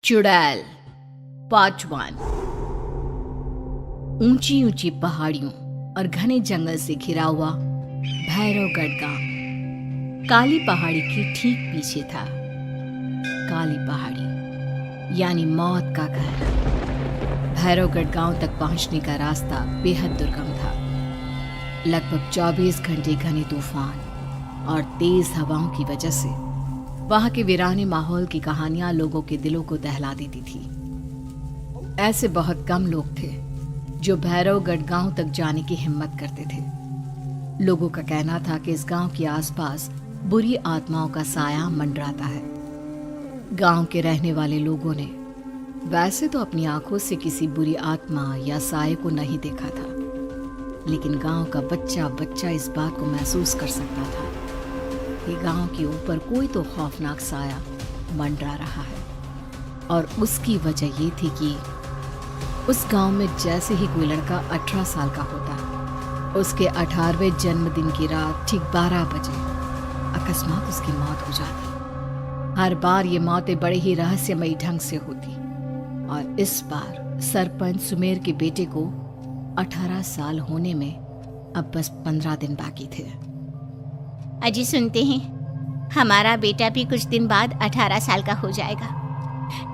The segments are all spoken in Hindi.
चुड़ैल पार्ट 1। ऊंची ऊंची पहाड़ियों और घने जंगल से घिरा हुआ भैरवगढ़ गांव काली पहाड़ी के ठीक पीछे था। काली पहाड़ी यानी मौत का घर। भैरवगढ़ गांव तक पहुंचने का रास्ता बेहद दुर्गम था। लगभग 24 घंटे घने तूफान और तेज हवाओं की वजह से वहां के वीराने माहौल की कहानियां लोगों के दिलों को दहला देती थी। ऐसे बहुत कम लोग थे जो भैरवगढ़ गांव तक जाने की हिम्मत करते थे। लोगों का कहना था कि इस गांव के आसपास बुरी आत्माओं का साया मंडराता है। गांव के रहने वाले लोगों ने वैसे तो अपनी आंखों से किसी बुरी आत्मा या साये को नहीं देखा था, लेकिन गांव का बच्चा बच्चा इस बात को महसूस कर सकता था कि गांव के ऊपर कोई तो खौफनाक साया मंडरा रहा है। और उसकी वजह ये थी कि उस गांव में जैसे ही कोई लड़का 18 साल का होता, उसके 18वें जन्मदिन की रात ठीक 12 बजे अकस्मात उसकी मौत हो जाती। हर बार ये मौतें बड़े ही रहस्यमयी ढंग से होती और इस बार सरपंच सुमेर के बेटे को 18 साल होने में अब बस 15 दिन बाकी थे। अजी सुनते हैं, हमारा बेटा भी कुछ दिन बाद 18 साल का हो जाएगा।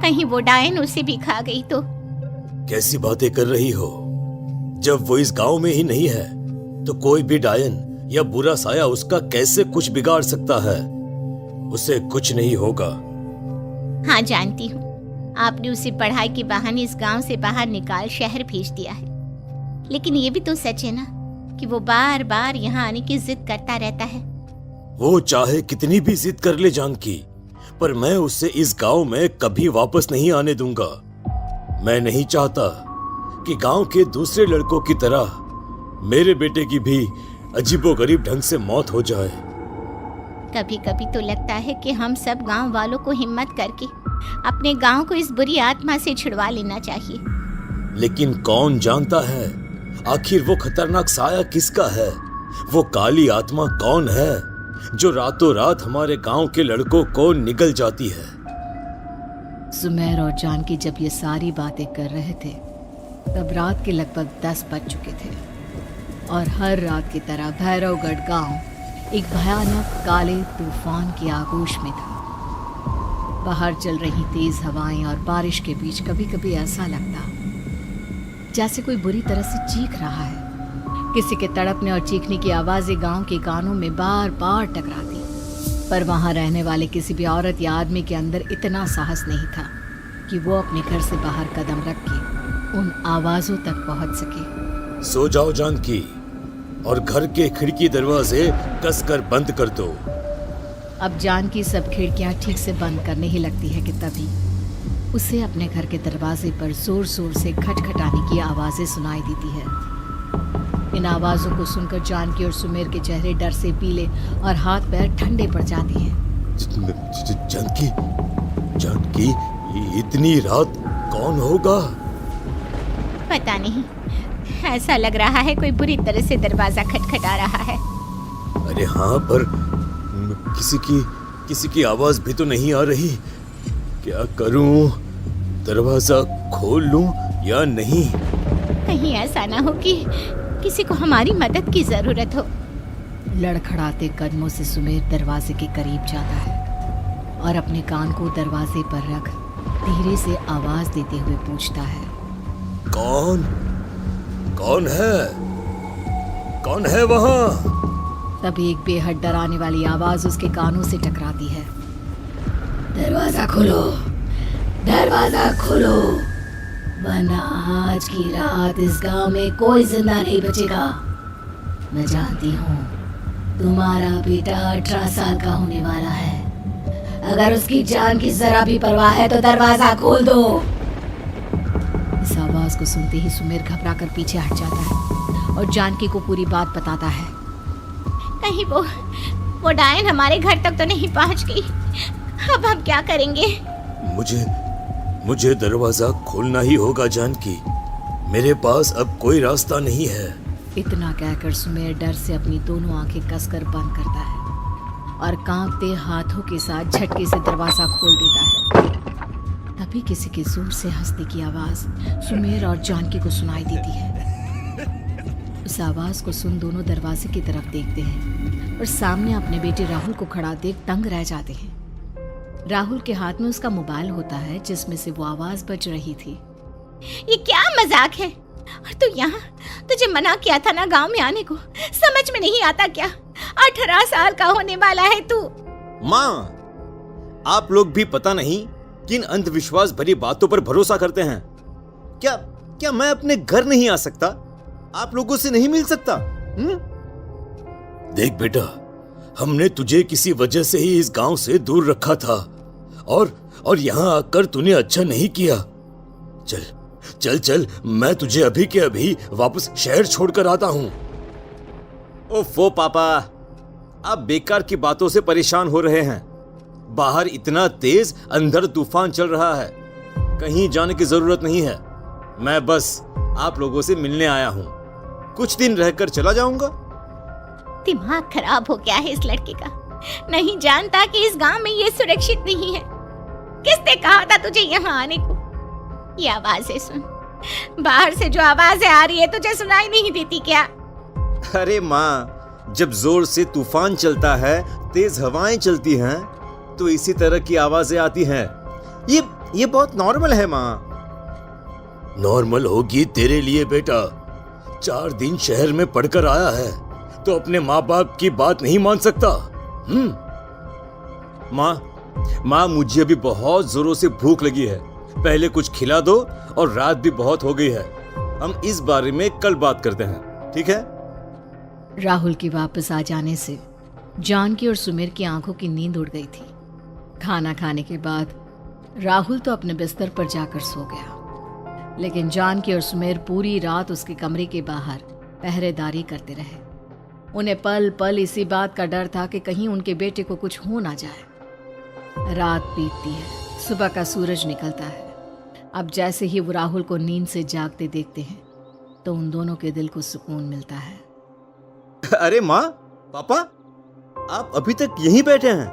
कहीं वो डायन उसे भी खा गई तो। कैसी बातें कर रही हो? जब वो इस गांव में ही नहीं है तो कोई भी डायन या बुरा साया उसका कैसे कुछ बिगाड़ सकता है? उसे कुछ नहीं होगा। हाँ जानती हूँ, आपने उसे पढ़ाई के बहाने इस गांव से बाहर निकाल शहर भेज दिया है, लेकिन ये भी तो सच है ना कि वो बार बार यहाँ आने की जिद करता रहता है। वो चाहे कितनी भी जिद कर ले जानकी, पर मैं उसे इस गांव में कभी वापस नहीं आने दूंगा। मैं नहीं चाहता कि गांव के दूसरे लड़कों की तरह मेरे बेटे की भी अजीबोगरीब ढंग से मौत हो जाए। कभी कभी तो लगता है कि हम सब गांव वालों को हिम्मत करके अपने गांव को इस बुरी आत्मा से छुड़वा लेना चाहिए। लेकिन कौन जानता है आखिर वो खतरनाक साया किसका है? वो काली आत्मा कौन है जो रातों रात हमारे गांव के लड़कों को निगल जाती है? सुमेर और जानकी जब ये सारी बातें कर रहे थे तब रात के लगभग 10 बज चुके थे और हर रात की तरह भैरवगढ़ गांव एक भयानक काले तूफान की आगोश में था। बाहर चल रही तेज हवाएं और बारिश के बीच कभी कभी ऐसा लगता जैसे कोई बुरी तरह से चीख रहा है। किसी के तड़पने और चीखने की आवाजें गांव के कानों में बार बार टकराती, पर वहां रहने वाले किसी भी औरत या आदमी के अंदर इतना साहस नहीं था कि वो अपने घर से बाहर कदम रख के उन आवाजों तक पहुंच सके। सो जाओ जानकी और घर के खिड़की दरवाजे कसकर बंद कर दो। अब जानकी सब खिड़कियां ठीक से बंद करने ही लगती है कि तभी उसे अपने घर के दरवाजे पर जोर जोर से खटखटाने की आवाजें सुनाई देती है। इन आवाजों को सुनकर जानकी और सुमेर के चेहरे डर से पीले और हाथ पैर ठंडे पड़ जाते हैं। जानकी, जानकी, इतनी रात कौन होगा? पता नहीं, ऐसा लग रहा है कोई बुरी तरह से दरवाजा खटखटा रहा है। अरे हाँ, पर किसी की आवाज भी तो नहीं आ रही। क्या करूं? दरवाजा खोल लूं या नहीं? कहीं ऐसा ना हो कि किसी को हमारी मदद की जरूरत हो। लड़खड़ाते कदमों से सुमेर दरवाजे के करीब जाता है और अपने कान को दरवाजे पर रख धीरे से आवाज देते हुए पूछता है, कौन है? कौन है वहां? तभी एक बेहद डराने वाली आवाज उसके कानों से टकराती है। दरवाजा खोलो, दरवाजा खोलो, वरना आज की रात इस गांव में कोई जिंदा नहीं बचेगा। मैं जानती हूँ तुम्हारा बेटा 18 साल का होने वाला है। अगर उसकी जान की जरा भी परवाह है तो दरवाजा खोल दो। इस आवाज को सुनते ही सुमेर घबराकर पीछे हट जाता है और जानकी को पूरी बात बताता है। कहीं वो डायन हमारे घर तक तो नहीं पहुंच गई? अब हम क्या करेंगे? मुझे दरवाजा खोलना ही होगा जानकी। मेरे पास अब कोई रास्ता नहीं है। इतना कहकर सुमेर डर से अपनी दोनों आंखें कसकर बंद करता है और कांपते हाथों के साथ झटके से दरवाजा खोल देता है। तभी किसी के जोर से हंसने की आवाज सुमेर और जानकी को सुनाई देती है। उस आवाज को सुन दोनों दरवाजे की तरफ देखते हैं और सामने अपने बेटे राहुल को खड़ा देख दंग रह जाते हैं। राहुल के हाथ में उसका मोबाइल होता है जिसमें से वो आवाज बज रही थी। ये क्या मजाक है? और तू यहाँ, तुझे मना किया था ना गांव में आने को, समझ में नहीं आता क्या? 18 साल का होने वाला है तू। माँ, आप लोग भी पता नहीं किन अंधविश्वास भरी बातों पर भरोसा करते हैं। क्या मैं अपने घर नहीं आ सकता? आप लोगों से नहीं मिल सकता? देख बेटा, हमने तुझे किसी वजह से ही इस गांव से दूर रखा था और यहाँ आकर तूने अच्छा नहीं किया। चल चल चल, मैं तुझे अभी के अभी वापस शहर छोड़कर आता हूँ। ओफो पापा, आप बेकार की बातों से परेशान हो रहे हैं। बाहर इतना तेज अंधड़ तूफान चल रहा है, कहीं जाने की जरूरत नहीं है। मैं बस आप लोगों से मिलने आया हूँ, कुछ दिन रहकर चला जाऊंगा। दिमाग खराब हो गया है इस लड़के का, नहीं जानता कि इस गांव में ये सुरक्षित नहीं है। किसने कहा था तुझे यहाँ आने को? ये आवाजें सुन, बाहर से जो आवाजें आ रही है तुझे सुनाई नहीं देती क्या? अरे माँ, जब जोर से तूफान चलता है, तेज हवाएं चलती हैं, तो इसी तरह की आवाजें आती हैं। ये बहुत नॉर्मल है माँ। नॉर्मल होगी तेरे लिए बेटा। 4 दिन शहर में पढ़कर आया है तो अपने माँ बाप की बात नहीं मान सकता। माँ, मुझे अभी बहुत जोरों से भूख लगी है, पहले कुछ खिला दो, और रात भी बहुत हो गई है। हम इस बारे में कल बात करते हैं, ठीक है? राहुल के वापस आ जाने से जानकी और सुमेर की आंखों की नींद उड़ गई थी। खाना खाने के बाद राहुल तो अपने बिस्तर पर जाकर सो गया, लेकिन जानकी और सुमेर पूरी रात उसके कमरे के बाहर पहरेदारी करते रहे। उन्हें पल पल इसी बात का डर था कि कहीं उनके बेटे को कुछ हो ना जाए। रात बीतती है, सुबह का सूरज निकलता है। अब जैसे ही वो राहुल को नींद से जागते देखते हैं तो उन दोनों के दिल को सुकून मिलता है। अरे माँ, पापा, आप अभी तक यहीं बैठे हैं?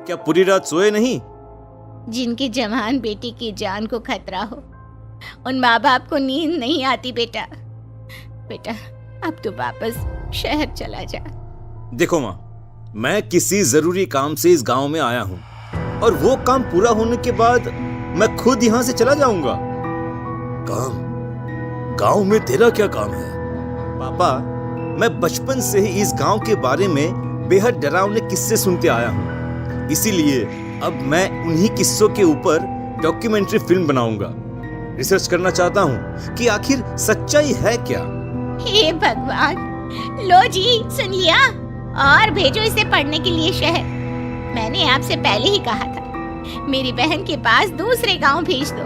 क्या पूरी रात सोए नहीं? जिनकी जवान बेटी की जान को खतरा हो, उन माँ बाप को नींद नहीं आती बेटा। अब तू वापस शहर चला जा। देखो माँ, मैं किसी जरूरी काम से इस गांव में आया हूँ, और वो काम पूरा होने के बाद मैं खुद यहाँ से चला जाऊंगा। काम? गांव में तेरा क्या काम है? पापा, मैं बचपन से ही इस गांव के बारे में बेहद डरावने किस्से सुनते आया हूँ, इसीलिए अब मैं उन्हीं किस्सों के ऊपर डॉक्यूमेंट्री फिल्म बनाऊंगा। रिसर्च करना चाहता हूँ कि आखिर सच्चाई है क्या। हे भगवान, लो जी, सुन लिया, और भेजो इसे पढ़ने के लिए शहर। मैंने आपसे पहले ही कहा था, मेरी बहन के पास दूसरे गांव भेज दो।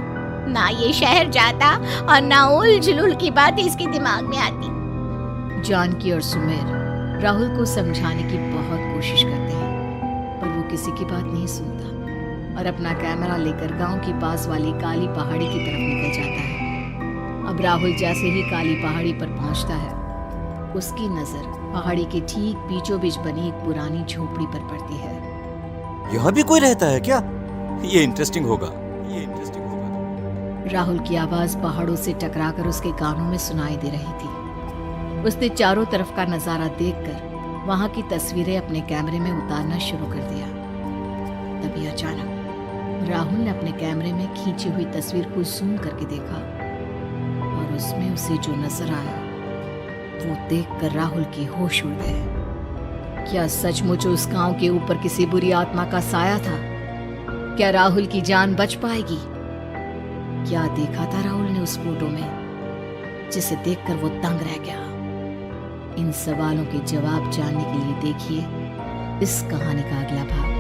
ना ये शहर जाता और ना उल जुलूल की बात इसके दिमाग में आती। जानकी और सुमेर राहुल को समझाने की बहुत कोशिश करते हैं, पर वो किसी की बात नहीं सुनता और अपना कैमरा लेकर गांव की पास वाली काली पहाड़ी की तरफ निकल जाता है। अब राहुल जैसे ही काली पहाड़ी पर पहुंचता है, उसकी नजर पहाड़ी के ठीक बीचों बीच बनी एक पुरानी झोपड़ी पर पड़ती है। यहाँ भी कोई रहता है क्या? ये इंटरेस्टिंग होगा। राहुल की आवाज पहाड़ों से टकराकर उसके कानों में सुनाई दे रही थी। उसने चारों तरफ का नजारा देखकर वहां की तस्वीरें अपने कैमरे में उतारना शुरू कर दिया। तभी अचानक राहुल ने अपने कैमरे में खींची हुई तस्वीर को जूम करके देखा, और उसमें उसे जो नजर आया वो देखकर राहुल के होश उड़ गए। क्या सचमुच उस गांव के ऊपर किसी बुरी आत्मा का साया था? क्या राहुल की जान बच पाएगी? क्या देखा था राहुल ने उस फोटो में जिसे देखकर वो दंग रह गया? इन सवालों के जवाब जानने के लिए देखिए इस कहानी का अगला भाग।